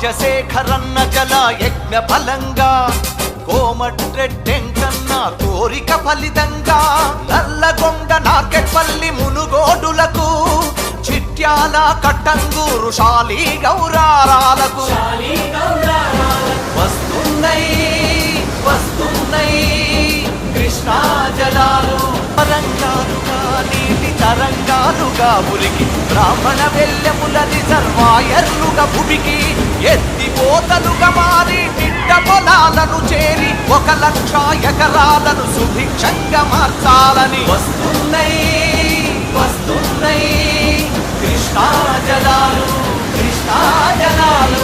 రాజశేఖరన్న జల యజ్ఞ ఫలంగా కోమటిరెడ్డెంకన్న కోరిక ఫలితంగా నల్లగొండ నార్కెట్పల్లి మునుగోడులకు చిట్యాల కట్టంగూరు శాలి గౌరారాలకు వస్తున్నాయి వస్తున్నాయి కృష్ణా జలాలు తరంగాలుగా నీటి తరంగాలుగా ఉరికి బ్రాహ్మణ వెల్లెములని సర్వాయర్లుగా భూమికి ఎత్తిపోతలుగా మారి నిండ పొలాలను చేరి 1,00,000 ఎకరాలను సుభిక్షంగా మార్చాలని వస్తున్నాయి వస్తున్నాయి కృష్ణా జలాలు కృష్ణా జలాలు